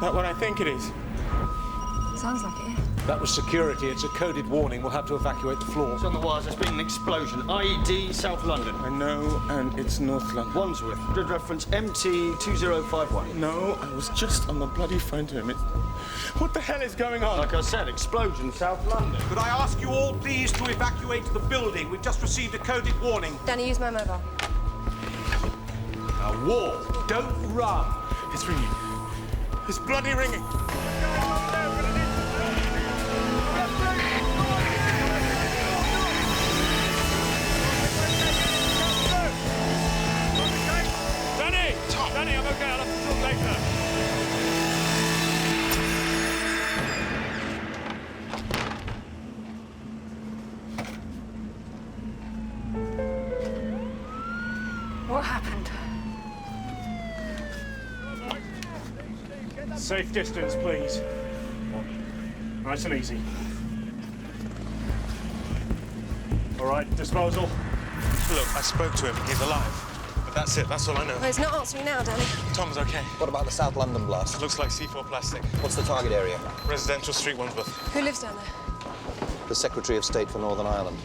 That what I think it is? Sounds like it. That was security. It's a coded warning. We'll have to evacuate the floor. It's on the wires. There's been an explosion. IED, South London. I know, and it's North London. Wandsworth. Grid reference MT2051. No, I was just on the bloody phone to him. What the hell is going on? Like I said, explosion, South London. Could I ask you all, please, to evacuate the building? We've just received a coded warning. Danny, use my mobile. A war. Don't run. It's ringing. It's bloody ringing. Danny! Danny, I'm okay. I'll have to talk later. What happened? Safe distance, please. Nice and easy. All right, disposal. Look, I spoke to him. He's alive. But that's it. That's all I know. Well, he's not answering now, Danny. Tom's okay. What about the South London blast? It looks like C4 plastic. What's the target area? Residential Street, Wandsworth. Who lives down there? The Secretary of State for Northern Ireland.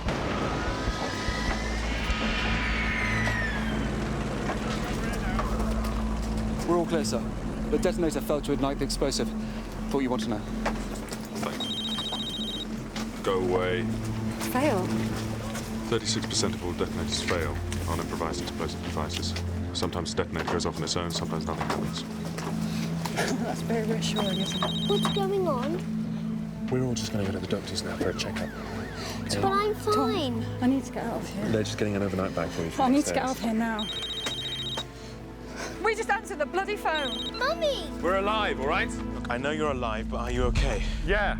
We're all clear, sir. The detonator failed to ignite the explosive. Thought you want to know. Go away. Fail. 36% of all detonators fail on improvised explosive devices. Sometimes the detonator goes off on its own, sometimes nothing happens. That's very reassuring, isn't it? What's going on? We're all just going to go to the doctor's now for a checkup. But I'm fine. I need to get out of here. They're just getting an overnight bag for you. I need to get out of here now. We just answered the bloody phone. Mummy! We're alive, all right? Look, I know you're alive, but are you okay? Yeah.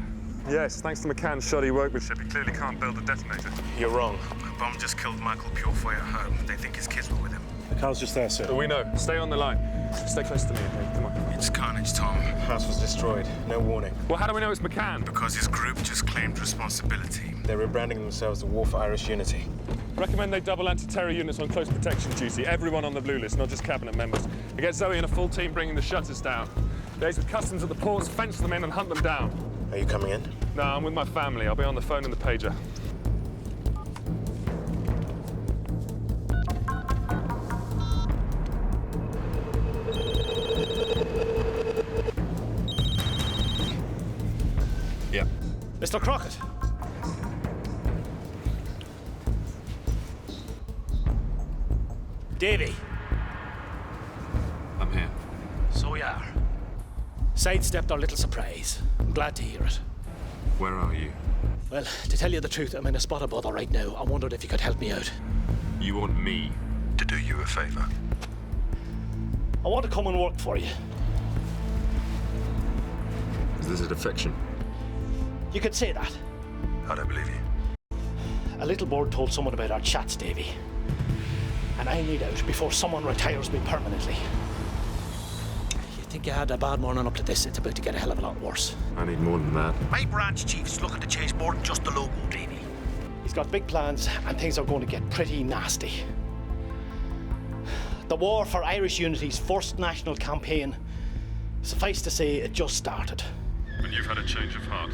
Yes, thanks to McCann's shoddy workmanship, he clearly can't build a detonator. You're wrong. A bomb just killed Michael Purefoy at home. They think his kids were with him. The car's just there, sir. We know. Stay on the line. Stay close to me, okay? Come on. It's carnage, Tom. House was destroyed. No warning. Well, how do we know it's McCann? Because his group just claimed responsibility. They're rebranding themselves the War for Irish Unity. Recommend they double anti-terror units on close protection duty. Everyone on the blue list, not just cabinet members. And get Zoe and a full team bringing the shutters down. Liaise with customs at the ports, fence them in and hunt them down. Are you coming in? No, I'm with my family. I'll be on the phone and the pager. Yep. Mr. Crockett. Davy. I'm here. So we are. Sidestepped our little surprise. I'm glad to hear it. Where are you? Well, to tell you the truth, I'm in a spot of bother right now. I wondered if you could help me out. You want me To do you a favor. I want to come and work for you. Is this a defection? You could say that. I don't believe you. A little bird told someone about our chats, Davy. And I need out before someone retires me permanently. You think you had a bad morning up to this, it's about to get a hell of a lot worse. I need more than that. My branch chief is looking to chase more than just the logo, Davy. He's got big plans, and things are going to get pretty nasty. The war for Irish Unity's first national campaign, suffice to say, it just started. And you've had a change of heart.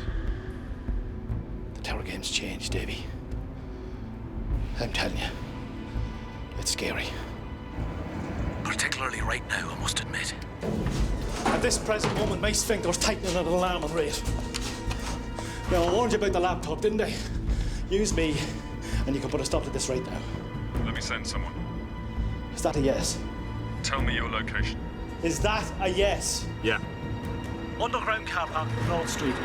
The terror game's changed, Davy. I'm telling you, it's scary. Particularly right now, I must admit. At this present moment, my sphincter's tightening at an alarming rate. Now, I warned you about the laptop, didn't I? Use me, and you can put a stop to this right now. Let me send someone. Is that a yes? Tell me your location. Is that a yes? Yeah. Underground car park, Broad Street.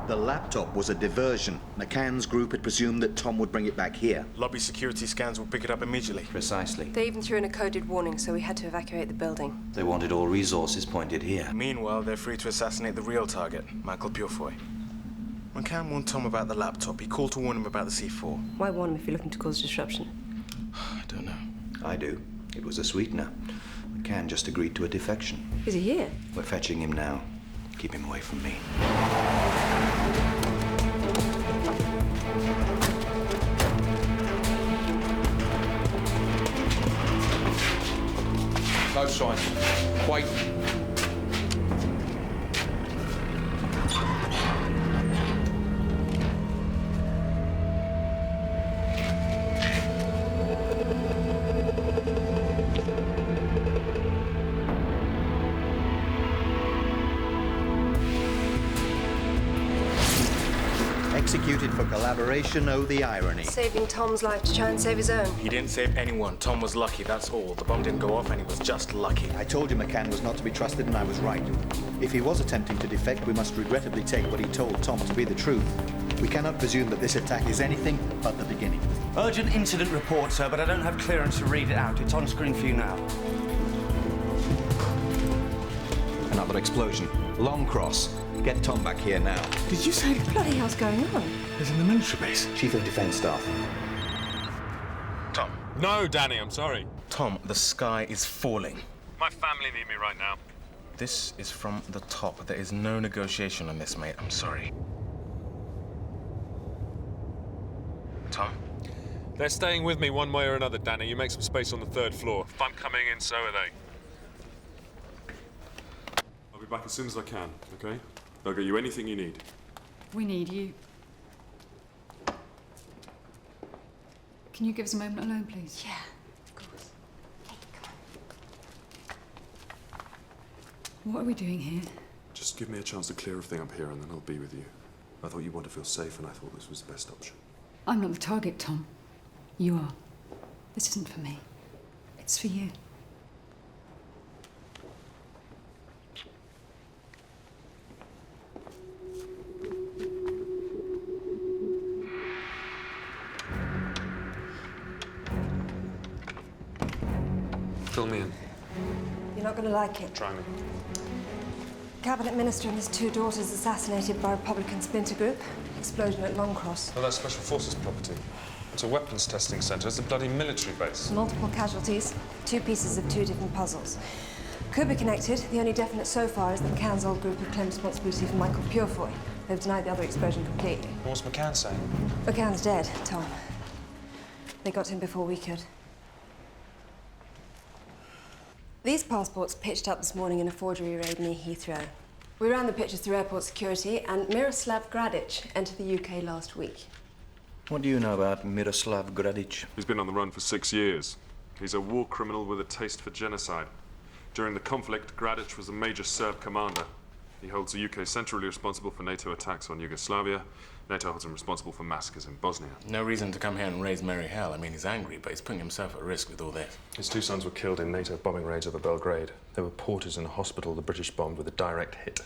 The laptop was a diversion. McCann's group had presumed that Tom would bring it back here. Lobby security scans will pick it up immediately. Precisely. They even threw in a coded warning, so we had to evacuate the building. They wanted all resources pointed here. Meanwhile, they're free to assassinate the real target, Michael Purefoy. McCann warned Tom about the laptop. He called to warn him about the C4. Why warn him if you're looking to cause disruption? I don't know. I do. It was a sweetener. McCann just agreed to a defection. Is he here? We're fetching him now. Keep him away from me. No sign. Wait. Executed for collaboration, oh the irony. Saving Tom's life to try and save his own. He didn't save anyone. Tom was lucky, that's all. The bomb didn't go off and he was just lucky. I told you McCann was not to be trusted and I was right. If he was attempting to defect, we must regrettably take what he told Tom to be the truth. We cannot presume that this attack is anything but the beginning. Urgent incident report, sir, but I don't have clearance to read it out. It's on screen for you now. Another explosion. Long cross. Get Tom back here now. Did you say What the bloody hell's going on? he's in the military base? Chief of Defence Staff. Tom. No, Danny, I'm sorry. Tom, the sky is falling. My family need me right now. This is from the top. There is no negotiation on this, mate. I'm sorry. Tom? They're staying with me one way or another, Danny. You make some space on the 3rd floor. If I'm coming in, so are they. I'll be back as soon as I can, okay? I'll get you anything you need. We need you. Can you give us a moment alone, please? Yeah, of course. Hey, come on. What are we doing here? Just give me a chance to clear everything up here and then I'll be with you. I thought you'd want to feel safe and I thought this was the best option. I'm not the target, Tom. You are. This isn't for me. It's for you. Fill me in. You're not going to like it. Try me. Cabinet Minister and his 2 daughters assassinated by Republican splinter group. Explosion at Longcross. Well, that's Special Forces property. It's a weapons testing centre. It's a bloody military base. Multiple casualties. 2 pieces of 2 different puzzles. Could be connected. The only definite so far is that McCann's old group have claimed responsibility for Michael Purefoy. They've denied the other explosion completely. What's McCann saying? McCann's dead, Tom. They got him before we could. These passports pitched up this morning in a forgery raid near Heathrow. We ran the pictures through airport security, and Miroslav Gradic entered the UK last week. What do you know about Miroslav Gradic? He's been on the run for 6 years. He's a war criminal with a taste for genocide. During the conflict, Gradic was a major Serb commander. He holds the UK centrally responsible for NATO attacks on Yugoslavia. NATO holds him responsible for massacres in Bosnia. No reason to come here and raise merry hell. I mean, he's angry, but he's putting himself at risk with all this. His 2 sons were killed in NATO bombing raids over Belgrade. They were porters in a hospital the British bombed with a direct hit.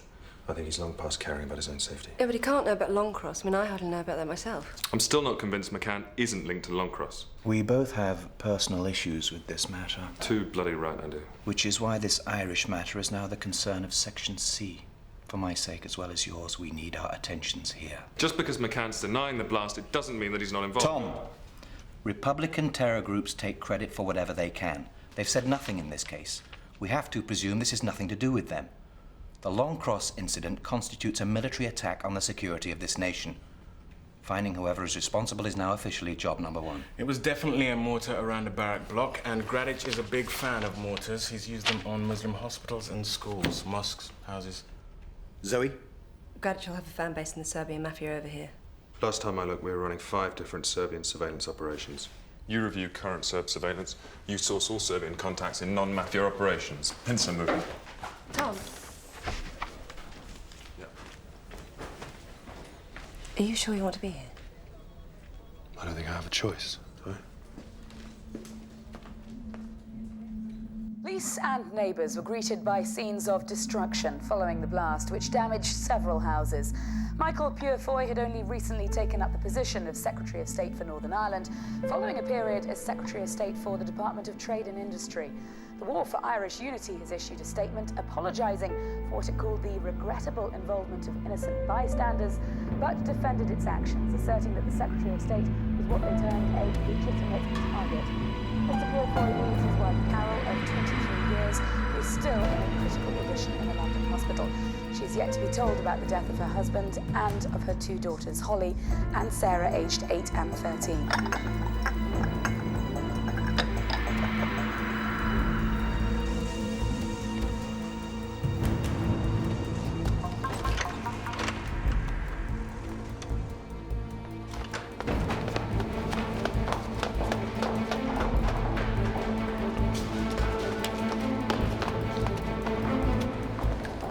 I think he's long past caring about his own safety. Yeah, but he can't know about Longcross. I mean, I hardly know about that myself. I'm still not convinced McCann isn't linked to Longcross. We both have personal issues with this matter. Too bloody right I do. Which is why this Irish matter is now the concern of Section C. For my sake as well as yours, we need our attentions here. Just because McCann's denying the blast, it doesn't mean that he's not involved. Tom! Republican terror groups take credit for whatever they can. They've said nothing in this case. We have to presume this has nothing to do with them. The Longcross incident constitutes a military attack on the security of this nation. Finding whoever is responsible is now officially job number 1. It was definitely a mortar around a barrack block, and Gradic is a big fan of mortars. He's used them on Muslim hospitals and schools, mosques, houses. Zoe? Gradic will have a fan base in the Serbian mafia over here. Last time I looked, we were running 5 different Serbian surveillance operations. You review current Serb surveillance. You source all Serbian contacts in non-mafia operations. Pincer movement. Tom, Yeah. are you sure you want to be here? I don't think I have a choice. Police and neighbours were greeted by scenes of destruction following the blast, which damaged several houses. Michael Purefoy had only recently taken up the position of Secretary of State for Northern Ireland, following a period as Secretary of State for the Department of Trade and Industry. The War for Irish Unity has issued a statement apologising for what it called the regrettable involvement of innocent bystanders, but defended its actions, asserting that the Secretary of State was what they termed a legitimate target. Mr. Purefoy leaves his wife Carol of 23 years, who is still in a critical condition in a London hospital. She is yet to be told about the death of her husband and of her 2 daughters, Holly and Sarah, aged 8 and 13.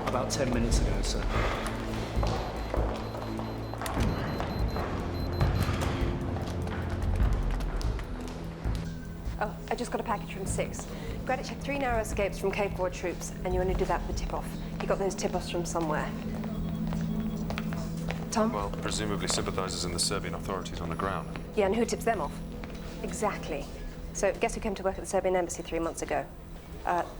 About 10 minutes ago, sir. Oh, I just got a package from 6. Greenwich had 3 narrow escapes from Cape War troops, and you only did that with the tip-off. He got those tip-offs from somewhere. Tom? Well, presumably sympathisers in the Serbian authorities on the ground. Yeah, and who tips them off? Exactly. So, guess who came to work at the Serbian embassy 3 months ago?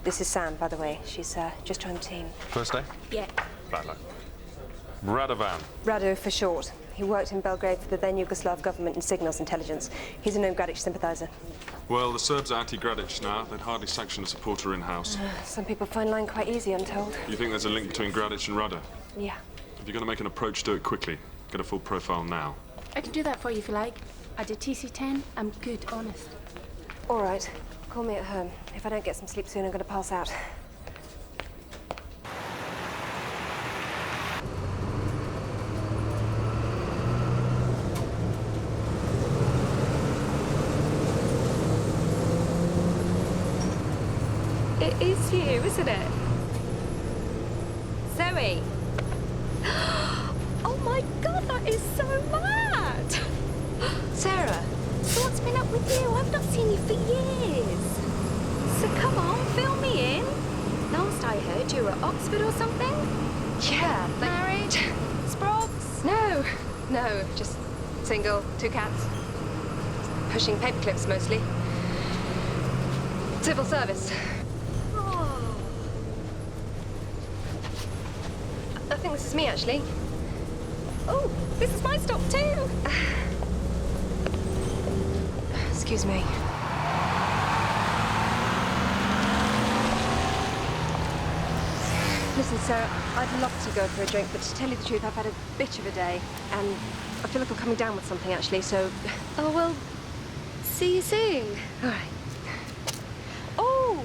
This is Sam, by the way. She's just joined the team. First day? Yeah. Bad luck. Radovan. Rado for short. He worked in Belgrade for the then Yugoslav government in signals intelligence. He's a known Gradic sympathiser. Well, the Serbs are anti-Gradic now. They'd hardly sanction a supporter in-house. Some people find line quite easy, I'm told. You think there's a link between Gradic and Rado? Yeah. If you're going to make an approach, do it quickly. Get a full profile now. I can do that for you if you like. I did TC10. I'm good, honest. All right. Call me at home. If I don't get some sleep soon, I'm going to pass out. It is you, isn't it? Zoe! Oh my God, that is so mad! Sarah, so what's been up with you? I've not seen you for years. So come on, fill me in. Last I heard, you were at Oxford or something? Yeah. Married? Sprogs? No, just single, 2 cats. Pushing paper clips mostly. Civil service. Oh. I think this is me, actually. Oh, this is my stop too. Excuse me. Listen, Sarah, I'd love to go for a drink, but to tell you the truth, I've had a bit of a day, and I feel like I'm coming down with something, actually, so... Oh, well, see you soon. All right. Oh,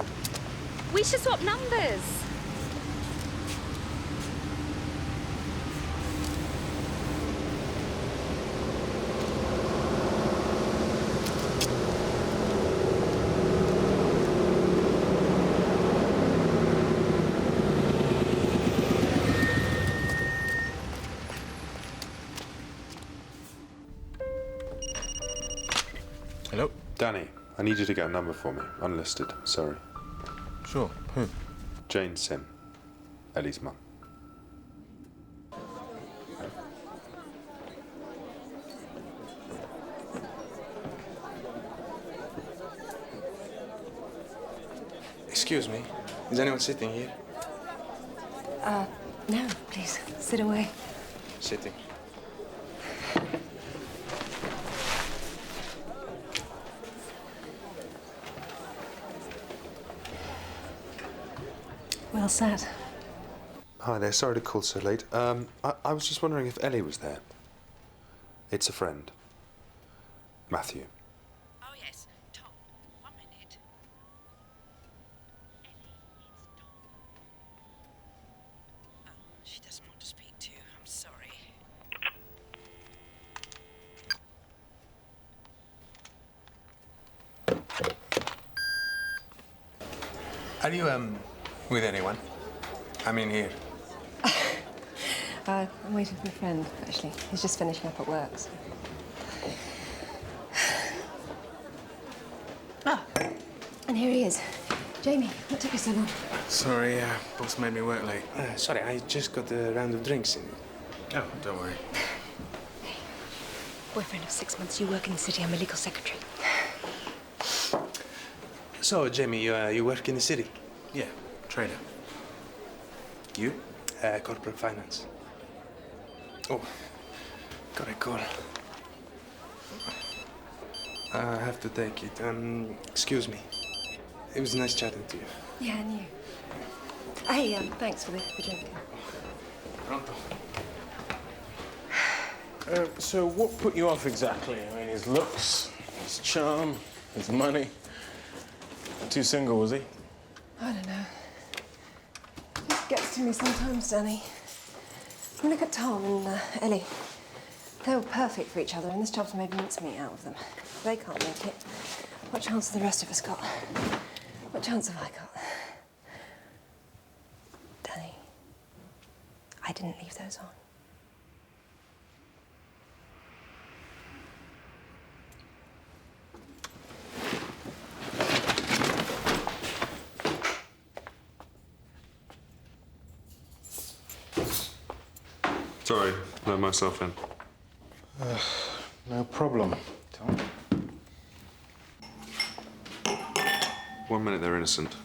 we should swap numbers. Hello? Danny, I need you to get a number for me. Unlisted, sorry. Sure. Who? Jane Sim. Ellie's mum. Excuse me. Is anyone sitting here? No, please, sit away. Sitting. Well said. Hi there, sorry to call so late. I was just wondering if Ellie was there. It's a friend. Matthew. Oh, yes. Tom, 1 minute. Ellie, it's Tom. Oh, she doesn't want to speak to you. I'm sorry. Are you, with anyone? I mean, here. I'm waiting for a friend, actually. He's just finishing up at work. So. Ah, and here he is. Jamie, what took you so long? Sorry, boss made me work late. Sorry, I just got a round of drinks in. Oh, don't worry. Boyfriend of 6 months, you work in the city. I'm a legal secretary. So, Jamie, you work in the city? Yeah, trader. You? Corporate finance. Oh, got a call. I have to take it. Excuse me. It was nice chatting to you. Yeah, and you. Hey, thanks for the drink. Pronto. So what put you off exactly? I mean, his looks, his charm, his money. Too single, was he? I don't know. It just gets to me sometimes, Danny. I mean, look at Tom and Ellie. They were perfect for each other, and this job's made mincemeat out of them. If they can't make it, what chance have the rest of us got? What chance have I got? Danny, I didn't leave those on. Sorry, let myself in. No problem, Tom. 1 minute they're innocent.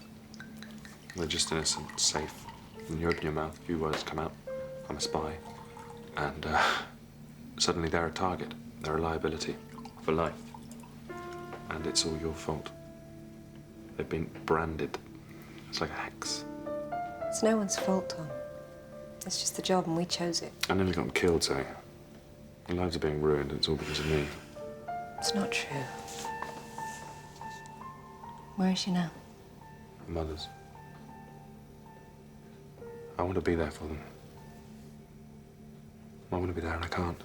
They're just innocent, safe. Then you open your mouth, a few words come out. I'm a spy. And suddenly they're a target. They're a liability for life. And it's all your fault. They've been branded. It's like a hex. It's no one's fault, Tom. It's just the job, and we chose it. I nearly got them killed, so their lives are being ruined. It's all because of me. It's not true. Where is she now? Mothers. I want to be there for them. I want to be there and I can't.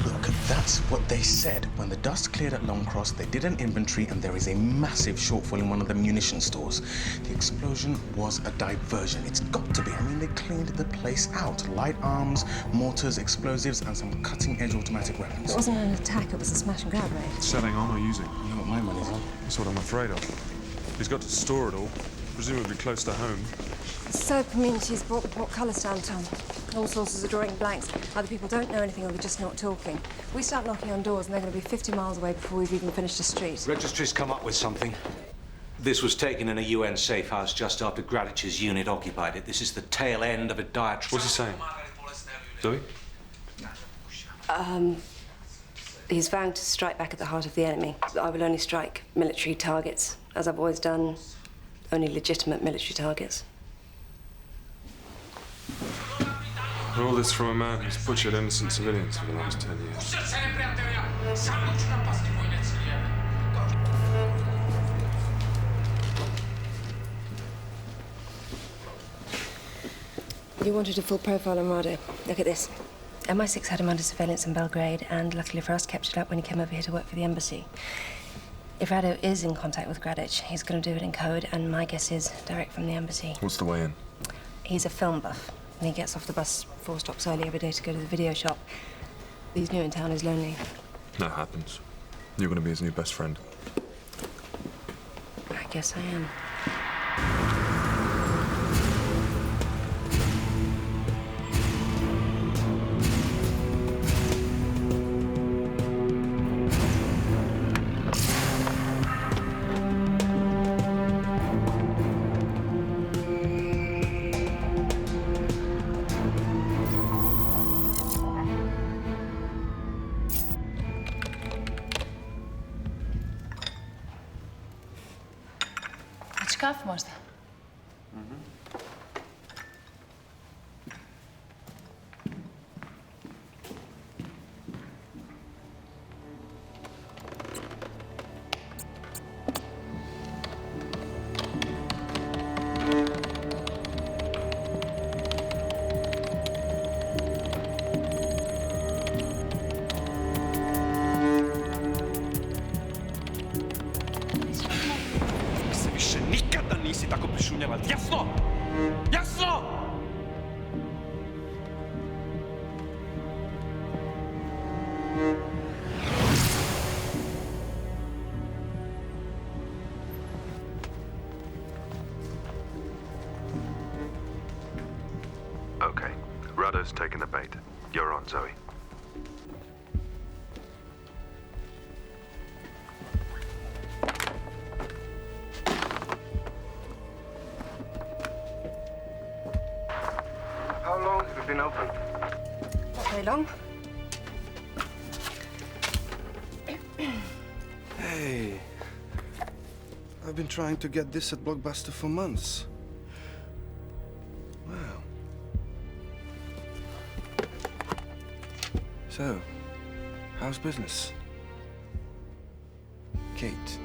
Look, that's what they said. When the dust cleared at Longcross, they did an inventory and there is a massive shortfall in one of the munition stores. The explosion was a diversion. It's got to be. I mean, they cleaned the place out. Light arms, mortars, explosives, and some cutting-edge automatic weapons. It wasn't an attack, it was a smash and grab raid. Selling on or using? You know what my money's on? That's what I'm afraid of. He's got to store it all, presumably close to home. Soap means she's brought colours down, Tom. All sources are drawing blanks. Either people don't know anything or they're just not talking. We start knocking on doors and they're going to be 50 miles away before we've even finished a street. Registry's come up with something. This was taken in a UN safe house just after Gradich's unit occupied it. This is the tail end of a diatribe. What's he saying? Zoe? He's vowing to strike back at the heart of the enemy. I will only strike military targets, as I've always done. Only legitimate military targets. All this from a man who's butchered innocent civilians for the last 10 years. You wanted a full profile on Rado. Look at this. MI6 had him under surveillance in Belgrade, and luckily for us, kept it up when he came over here to work for the embassy. If Rado is in contact with Gradich, he's going to do it in code, and my guess is direct from the embassy. What's the way in? He's a film buff, and he gets off the bus 4 stops early every day to go to the video shop. He's new in town, he's lonely. That happens. You're going to be his new best friend. I guess I am. Kaffe možda? Jasno! Jasno! Okay. Rado's taken the bait. You're on, Zoe. How long have you been open? Not very long. Hey. I've been trying to get this at Blockbuster for months. Wow. So, how's business? Kate.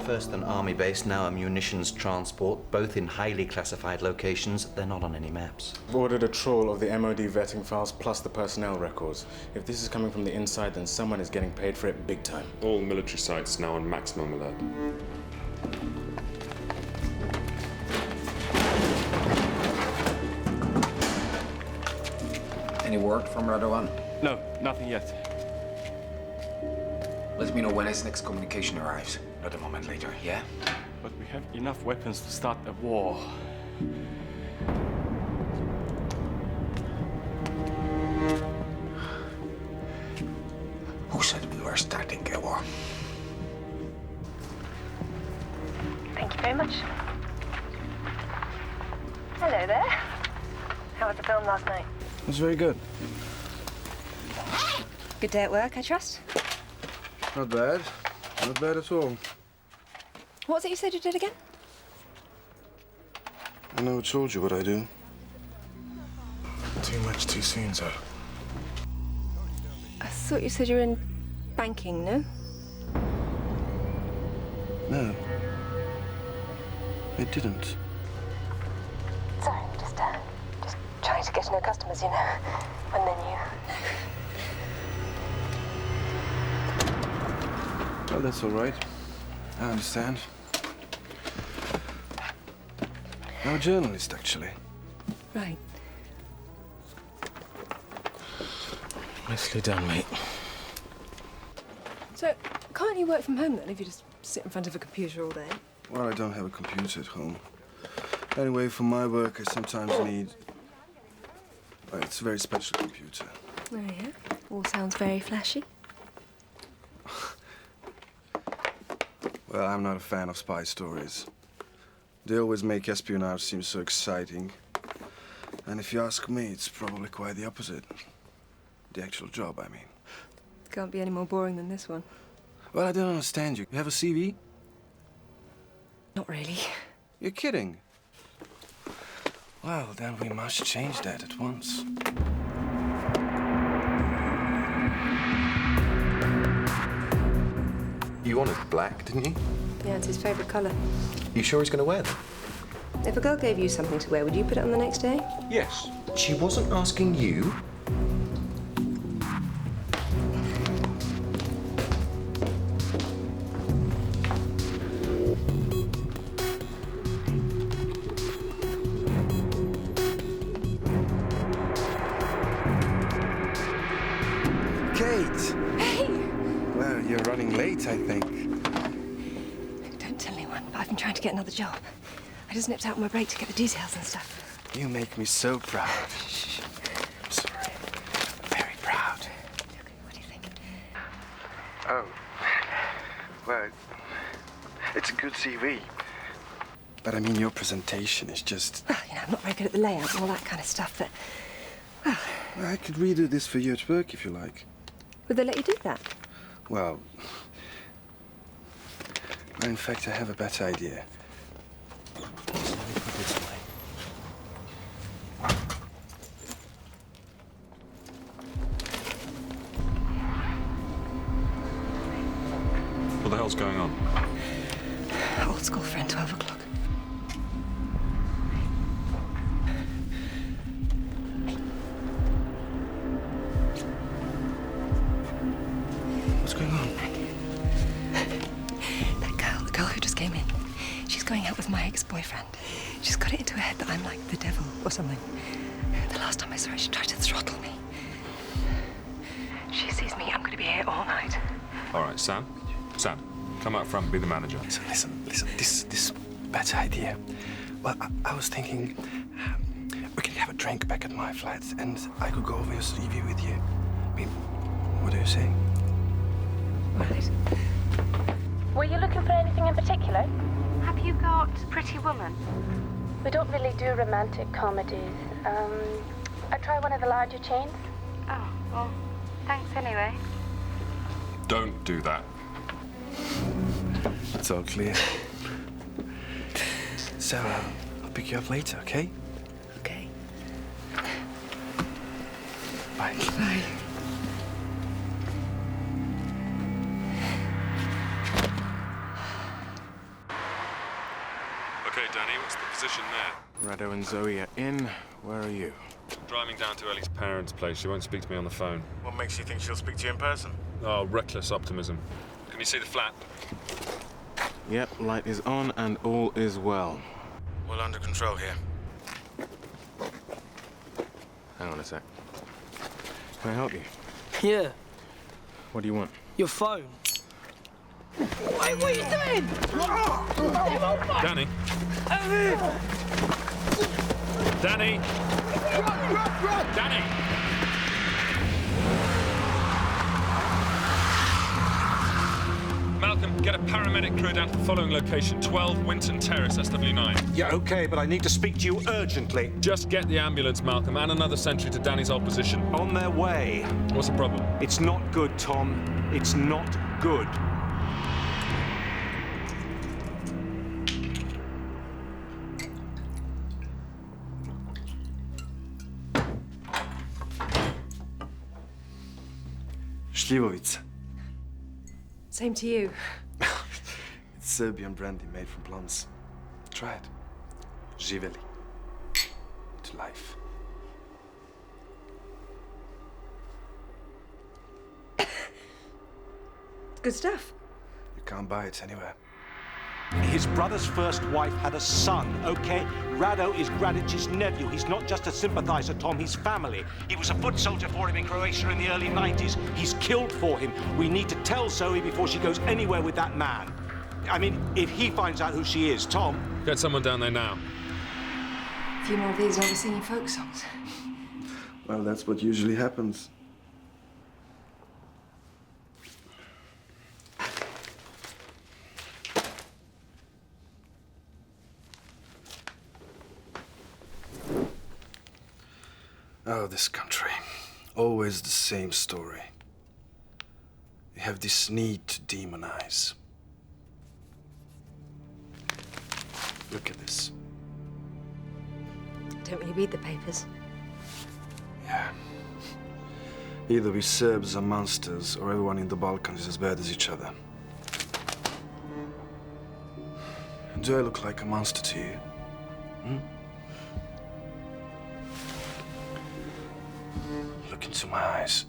First an army base, now a munitions transport, both in highly classified locations. They're not on any maps. I've ordered a trawl of the MOD vetting files plus the personnel records. If this is coming from the inside, then someone is getting paid for it big time. All military sites now on maximum alert. Any word from Rado 1? No, nothing yet. Let me know when his next communication arrives. Not a moment later, yeah? But we have enough weapons to start a war. Who said we were starting a war? Thank you very much. Hello there. How was the film last night? It was very good. Good day at work, I trust? Not bad. Not bad at all. What was it you said you did again? I never told you what I do. Too much too soon, sir. I thought you said you were in banking, no? No. I didn't. Sorry, just trying to get to know customers, you know. And then you... Well, that's all right. I understand. I'm a journalist, actually. Right. Nicely done, mate. So, can't you work from home then if you just sit in front of a computer all day? Well, I don't have a computer at home. Anyway, for my work, I sometimes need... Well, it's a very special computer. Oh, yeah? All sounds very flashy. Well, I'm not a fan of spy stories. They always make espionage seem so exciting. And if you ask me, it's probably quite the opposite. The actual job, I mean. Can't be any more boring than this one. Well, I don't understand you. You have a CV? Not really. You're kidding. Well, then we must change that at once. You wanted black, didn't you? Yeah, it's his favourite colour. You sure he's going to wear them? If a girl gave you something to wear, would you put it on the next day? Yes. She wasn't asking you. great. Hey! Well, you're running late, I think. Don't tell anyone, but I've been trying to get another job. I just nipped out on my break to get the details and stuff. You make me so proud. I'm sorry. Very proud. What do you think? Oh. Well, it's a good CV. But I mean, your presentation is just... Well, you know, I'm not very good at the layout and all that kind of stuff, but... Well, I could redo this for you at work if you like. would they let you do that? Well, in fact, I have a better idea. So let me put it this way. What the hell's going on? Old school friend, 12 o'clock. What's going on? The girl who just came in, she's going out with my ex-boyfriend. She's got it into her head that I'm like the devil or something. The last time I saw her, she tried to throttle me. She sees me, I'm going to be here all night. All right, Sam, come out front and be the manager. Listen, this better idea. Well, I was thinking we could have a drink back at my flat and I could go over your CV with you. I mean, what do you say? Right. Were you looking for anything in particular? Have you got Pretty Woman? We don't really do romantic comedies. I'd try one of the larger chains. Oh, well, thanks anyway. Don't do that. It's all clear. So, I'll pick you up later, okay? Okay. Bye. Bye. Okay, Danny, what's the position there? Rado and Zoe are in. Where are you? Driving down to Ellie's parents' place. She won't speak to me on the phone. What makes you think she'll speak to you in person? Oh, reckless optimism. Can you see the flat? Yep, light is on and all is well. Well under control here. Hang on a sec. Can I help you? Yeah. What do you want? Your phone. Wait, what are you doing? Danny? Danny! Run! Danny! Malcolm, get a paramedic crew down to the following location. 12 Winton Terrace, SW9. Yeah, okay, but I need to speak to you urgently. Just get the ambulance, Malcolm, and another sentry to Danny's old position. On their way. What's the problem? It's not good, Tom. It's not good. Šljivovica. Same to you. It's Serbian brandy made from plums. Try it. Živeli. To life. It's good stuff. You can't buy it anywhere. His brother's first wife had a son, okay? Rado is Gradic's nephew. He's not just a sympathizer, Tom, he's family. He was a foot soldier for him in Croatia in the early 90s. He's killed for him. We need to tell Zoe before she goes anywhere with that man. I mean, if he finds out who she is, Tom... Get someone down there now. A few more of these and I'll be singing folk songs. Well, that's what usually happens. Oh, this country. Always the same story. You have this need to demonize. Look at this. Don't really read the papers. Yeah. Either we Serbs are monsters, or everyone in the Balkans is as bad as each other. Do I look like a monster to you? Hmm? Look into my eyes.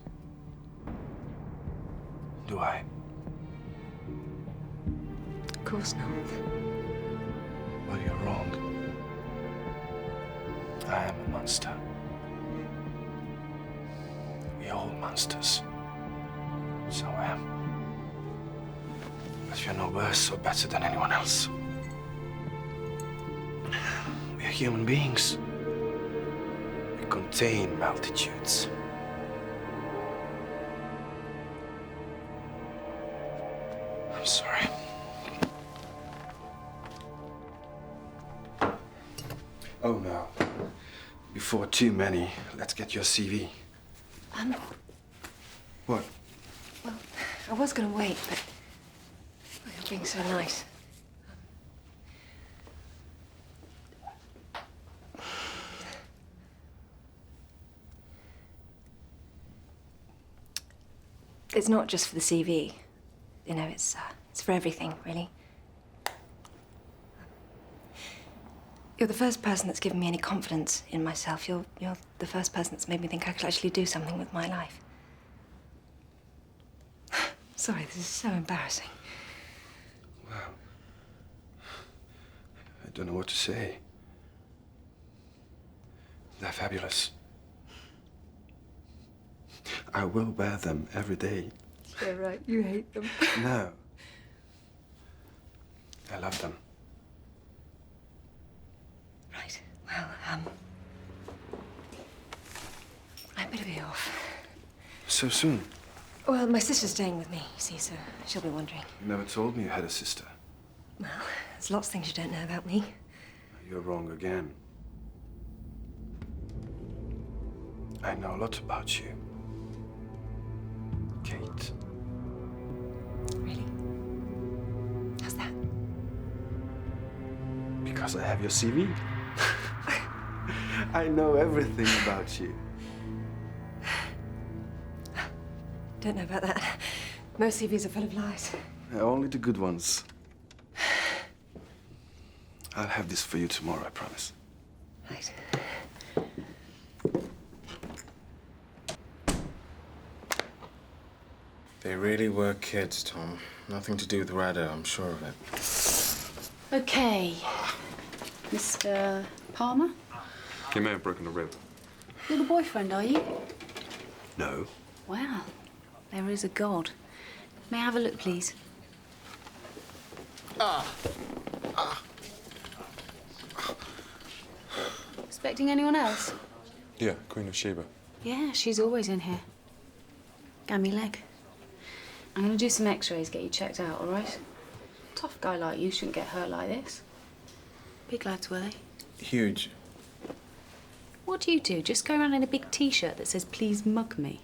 Do I? Of course not. Well, you're wrong. I am a monster. We're all monsters. So I am. But you're no worse or better than anyone else. We're human beings. We contain multitudes. I'm sorry. Oh, no. Before too many, let's get your CV. What? Well, I was going to wait, but you're being so nice. It's not just for the CV. You know, it's for everything, really. You're the first person that's given me any confidence in myself. You're the first person that's made me think I could actually do something with my life. Sorry, this is so embarrassing. Wow. I don't know what to say. They're fabulous. I will wear them every day. Yeah, right. You hate them. No. I love them. Right. Well, I better be off. So soon? Well, my sister's staying with me, you see, so she'll be wondering. You never told me you had a sister. Well, there's lots of things you don't know about me. You're wrong again. I know a lot about you. Kate. Really? How's that? Because I have your CV. I know everything about you. Don't know about that. Most CVs are full of lies. Only the good ones. I'll have this for you tomorrow, I promise. Right. They really were kids, Tom. Nothing to do with Rado, I'm sure of it. Okay. Mr. Palmer? He may have broken a rib. You're the boyfriend, are you? No. Wow. There is a God. May I have a look, please? Expecting anyone else? Yeah, Queen of Sheba. Yeah, she's always in here. Gammy leg. I'm gonna do some x-rays, get you checked out, all right? Tough guy like you shouldn't get hurt like this. Big lads, were they? Huge. What do you do? Just go around in a big T-shirt that says, please mug me?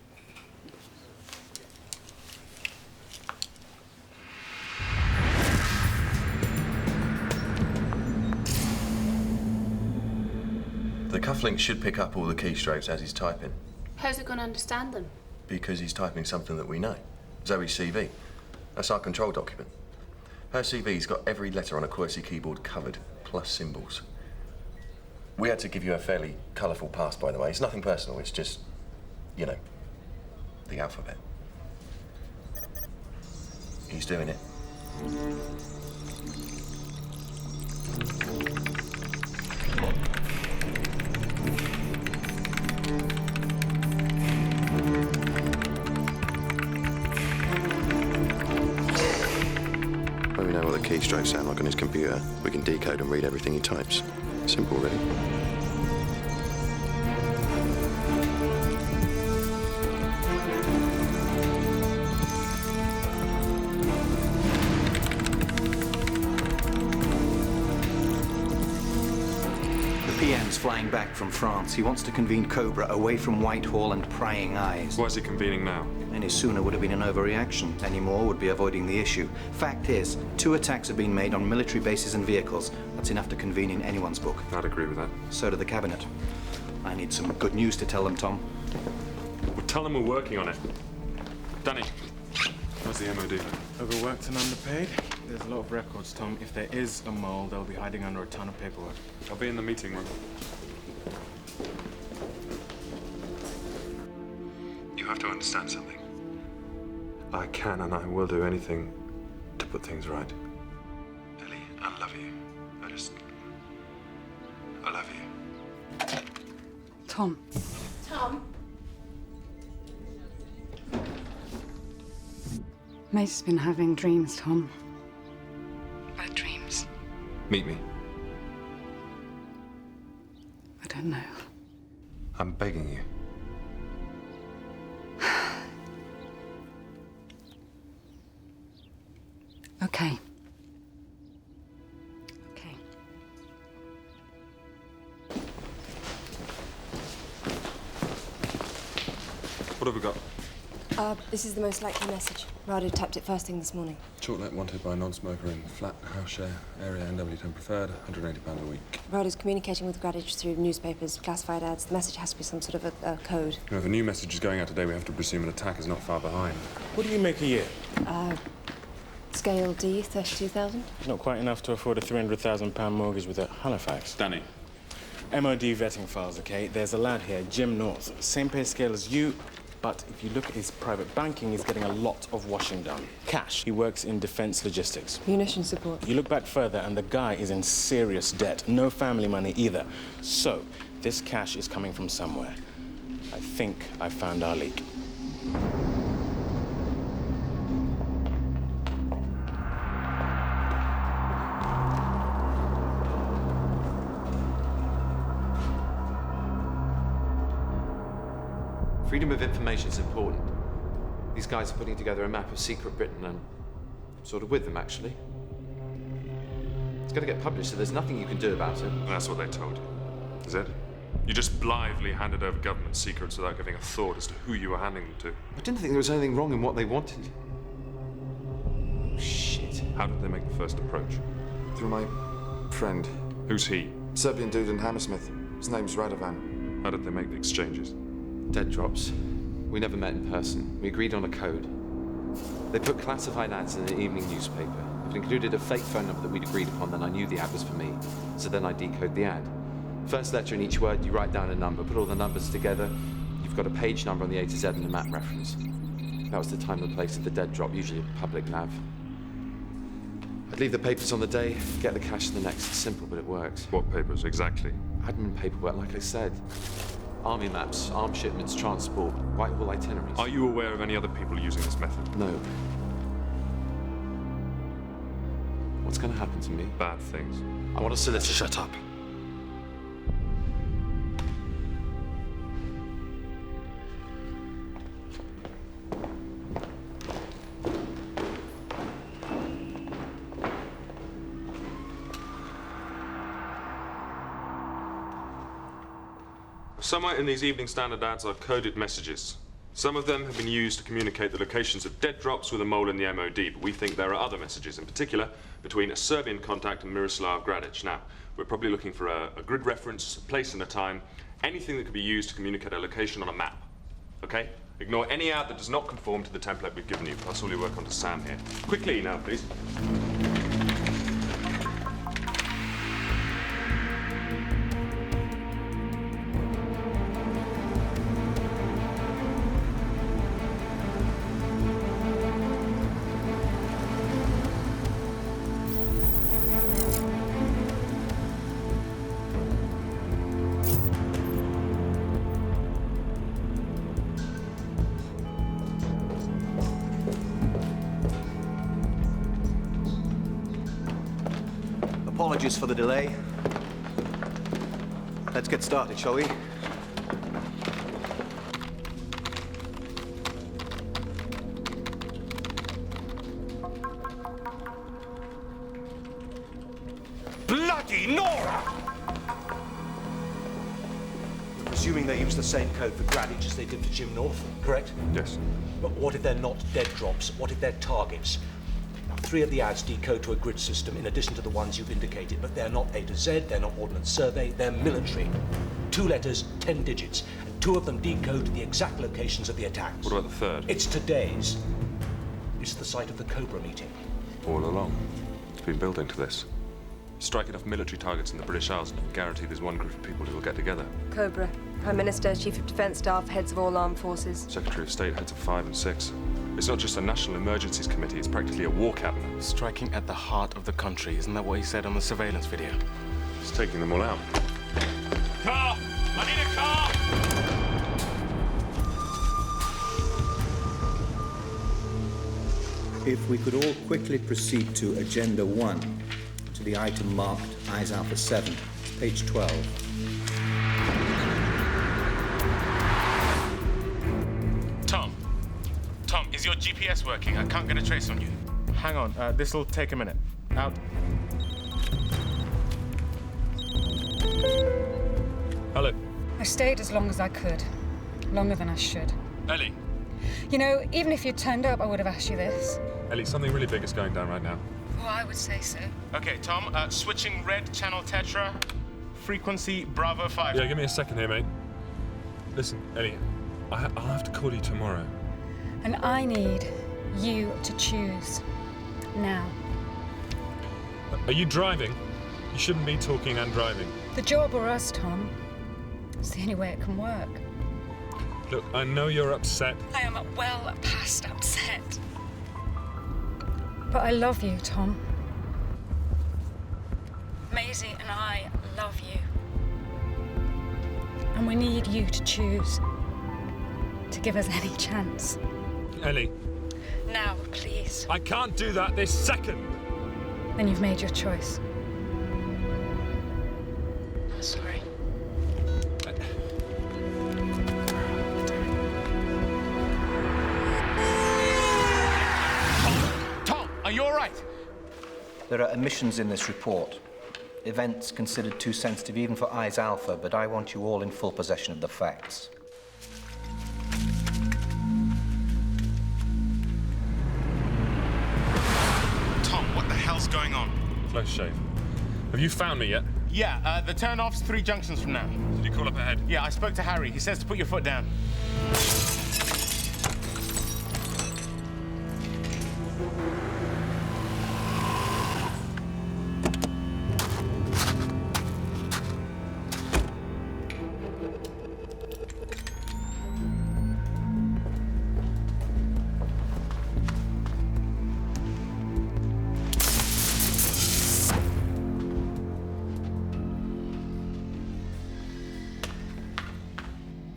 The cufflink should pick up all the keystrokes as he's typing, How's it gonna understand them? because he's typing something that we know. Zoe's CV. That's our control document. Her CV's got every letter on a QWERTY keyboard covered, plus symbols. We had to give you a fairly colourful past, by the way. It's nothing personal, it's just, you know, the alphabet. He's doing it. When we know what the keystrokes sound like on his computer, we can decode and read everything he types. Simple, really. The PM's flying back from France. He wants to convene Cobra away from Whitehall and prying eyes. Why is he convening now? Any sooner would have been an overreaction. Any more would be avoiding the issue. Fact is, 2 attacks have been made on military bases and vehicles. That's enough to convene in anyone's book. I'd agree with that. So do the Cabinet. I need some good news to tell them, Tom. Well, tell them we're working on it. Danny, how's the MOD? Overworked and underpaid? There's a lot of records, Tom. If there is a mole, they'll be hiding under a ton of paperwork. I'll be in the meeting room. You have to understand something. I can and I will do anything to put things right. Ellie, I love you. I love you. Tom. Tom? Mate's been having dreams, Tom. Bad dreams. Meet me. I don't know. I'm begging you. Okay. Okay. What have we got? This is the most likely message. Rado tapped it first thing this morning. Shortlet wanted by a non-smoker in flat, house share, area NW10 preferred, £180 a week. Rado's communicating with Gradich through newspapers, classified ads. The message has to be some sort of a code. You know, if a new message is going out today, we have to presume an attack is not far behind. What do you make a year? Scale D, 32,000. Not quite enough to afford a £300,000 mortgage with a Halifax. Danny. MOD vetting files, okay? There's a lad here, Jim North. Same pay scale as you, but if you look at his private banking, he's getting a lot of washing done. Cash. He works in defense logistics. Munition support. You look back further, and the guy is in serious debt. No family money either. So, this cash is coming from somewhere. I think I found our leak. Freedom of information is important. These guys are putting together a map of secret Britain, and I'm sort of with them, actually. It's going to get published, so there's nothing you can do about it. That's what they told you, is it? You just blithely handed over government secrets without giving a thought as to who you were handing them to. I didn't think there was anything wrong in what they wanted. Shit. How did they make the first approach? Through my friend. Who's he? Serbian dude in Hammersmith. His name's Radovan. How did they make the exchanges? Dead drops. We never met in person. We agreed on a code. They put classified ads in the evening newspaper. If it included a fake phone number that we'd agreed upon, then I knew the ad was for me. So then I decode the ad. First letter in each word, you write down a number, put all the numbers together. You've got a page number on the A to Z and a map reference. That was the time and place of the dead drop, usually a public nav. I'd leave the papers on the day, get the cash the next. Simple, but it works. What papers, exactly? Admin paperwork, like I said. Army maps, arms shipments, transport, Whitehall itineraries. Are you aware of any other people using this method? No. What's going to happen to me? Bad things. I want to solicit. Shut up. Somewhere in these Evening Standard ads are coded messages. Some of them have been used to communicate the locations of dead drops with a mole in the MOD, but we think there are other messages, in particular between a Serbian contact and Miroslav Gradic. Now, we're probably looking for a grid reference, a place and a time, anything that could be used to communicate a location on a map. Okay? Ignore any ad that does not conform to the template we've given you. Pass all your work on to Sam here. Quickly now, please. Apologies for the delay. Let's get started, shall we? Bloody Nora! Assuming they use the same code for Gradic as they did for Jim North, correct? Yes. But what if they're not dead drops? What if they're targets? Now, 3 of the ads decode to a grid system in addition to the ones you've indicated, but they're not A to Z, they're not Ordnance Survey, they're military. 2 letters, 10 digits, and 2 of them decode to the exact locations of the attacks. What about the third? It's today's. It's the site of the Cobra meeting. All along. It's been building to this. Strike enough military targets in the British Isles and you can guarantee there's one group of people who will get together. Cobra. Prime Minister, Chief of Defence Staff, heads of all armed forces. Secretary of State, heads of 5 and 6. It's not just a National Emergencies Committee, it's practically a war cabinet. Striking at the heart of the country, isn't that what he said on the surveillance video? He's taking them all out. Car! I need a car! If we could all quickly proceed to Agenda 1, to the item marked Eyes Alpha 7, page 12. Tom, is your GPS working? I can't get a trace on you. Hang on, this'll take a minute. Out. Hello. I stayed as long as I could. Longer than I should. Ellie. You know, even if you turned up, I would have asked you this. Ellie, something really big is going down right now. Well, I would say so. Okay, Tom, switching red channel Tetra, frequency Bravo 5. Yeah, give me a second here, mate. Listen, Ellie, I'll have to call you tomorrow. And I need you to choose. Now. Are you driving? You shouldn't be talking and driving. The job or us, Tom. It's the only way it can work. Look, I know you're upset. I am well past upset. But I love you, Tom. Maisie and I love you. And we need you to choose. To give us any chance. Ellie. Now, please. I can't do that this second. Then you've made your choice. I'm sorry. Tom, are you all right? There are omissions in this report. Events considered too sensitive even for Eyes Alpha, but I want you all in full possession of the facts. What's going on? Close shave. Have you found me yet? Yeah, the turn-off's 3 junctions from now. Did you call up ahead? Yeah, I spoke to Harry. He says to put your foot down.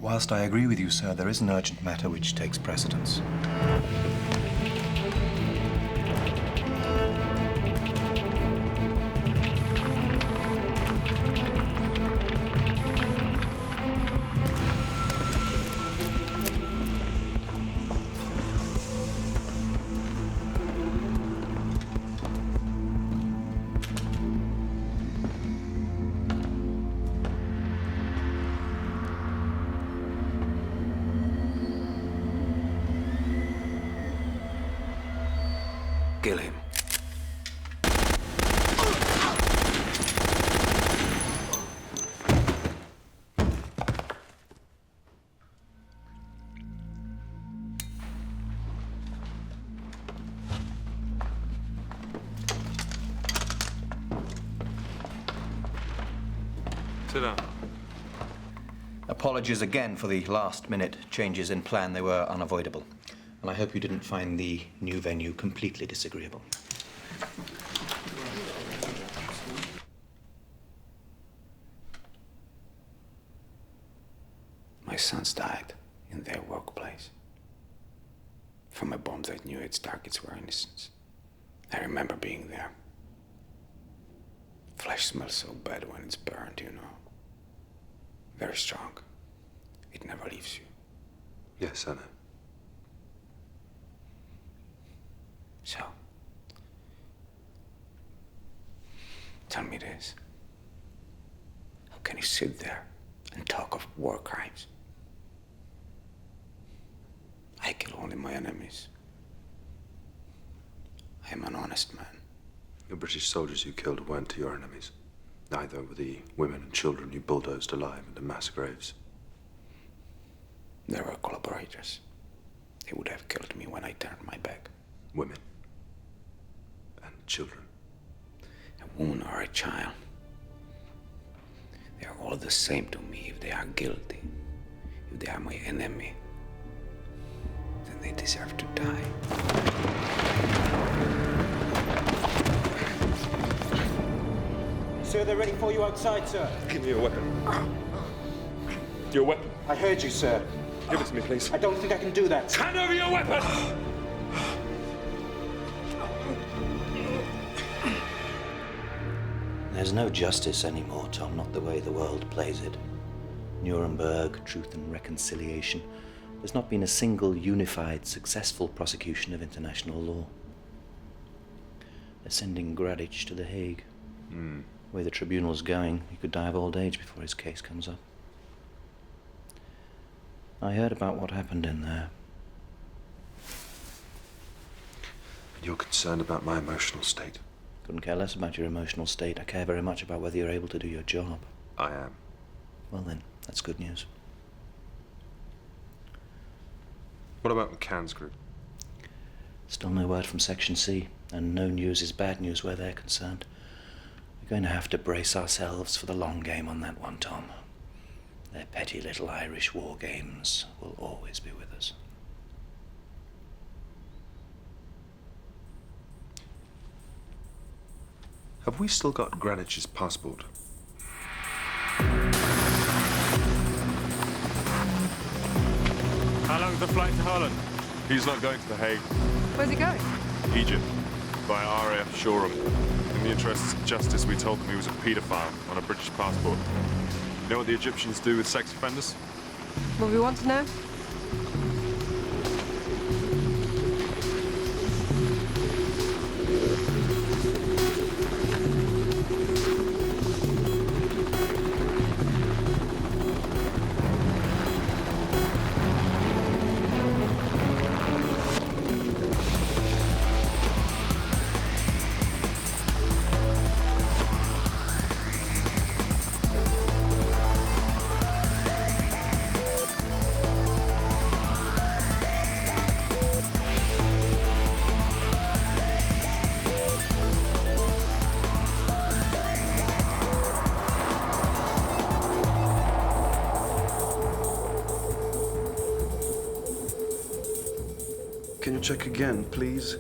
Whilst I agree with you, sir, there is an urgent matter which takes precedence. Kill him. Sit down. Apologies again for the last-minute changes in plan. They were unavoidable. And I hope you didn't find the new venue completely disagreeable. My sons died in their workplace. From a bomb that knew its targets were innocents. I remember being there. Flesh smells so bad when it's burned, you know. Very strong. It never leaves you. Yes, I know. So, tell me this. How can you sit there and talk of war crimes? I kill only my enemies. I am an honest man. The British soldiers you killed weren't your enemies. Neither were the women and children you bulldozed alive into mass graves. They were collaborators. They would have killed me when I turned my back. Women. Children. A woman or a child. They are all the same to me if they are guilty. If they are my enemy, then they deserve to die. Sir, they're ready for you outside, sir. Give me your weapon. Your weapon. I heard you, sir. Give it to me, please. I don't think I can do that. Hand over your weapon! There's no justice anymore, Tom, not the way the world plays it. Nuremberg, truth and reconciliation. There's not been a single unified, successful prosecution of international law. They're sending Gradic to The Hague. The way the tribunal's going, he could die of old age before his case comes up. I heard about what happened in there. You're concerned about my emotional state? Couldn't care less about your emotional state. I care very much about whether you're able to do your job. I am. Well then, that's good news. What about McCann's group? Still no word from Section C, and no news is bad news where they're concerned. We're going to have to brace ourselves for the long game on that one, Tom. Their petty little Irish war games will always be with us. Have we still got Gradic's passport? How long's the flight to Holland? He's not going to The Hague. Where's he going? Egypt. Via RAF Shoreham. In the interests of justice, we told them he was a paedophile on a British passport. You know what the Egyptians do with sex offenders? What we want to know? Can you check again, please?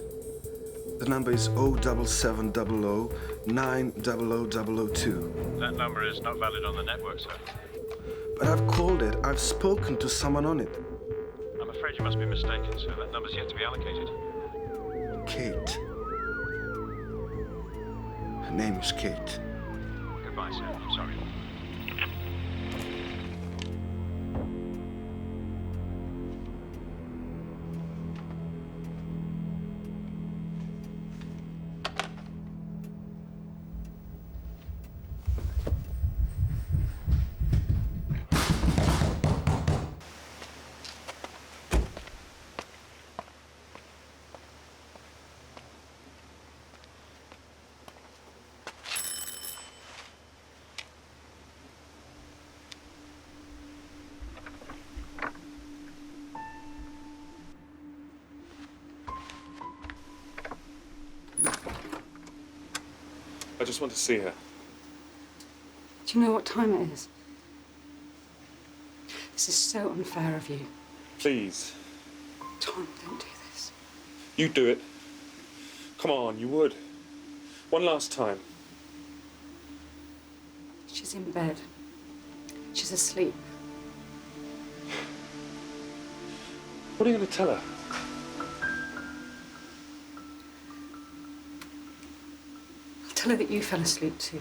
The number is 07700 900002. That number is not valid on the network, sir. But I've called it. I've spoken to someone on it. I'm afraid you must be mistaken, sir. That number's yet to be allocated. Kate. Her name is Kate. Goodbye, sir. I'm sorry. I just want to see her. Do you know what time it is? This is so unfair of you. Please. Tom, don't do this. You do it. Come on, you would. One last time. She's in bed. She's asleep. What are you going to tell her? I'll tell her that you fell asleep too.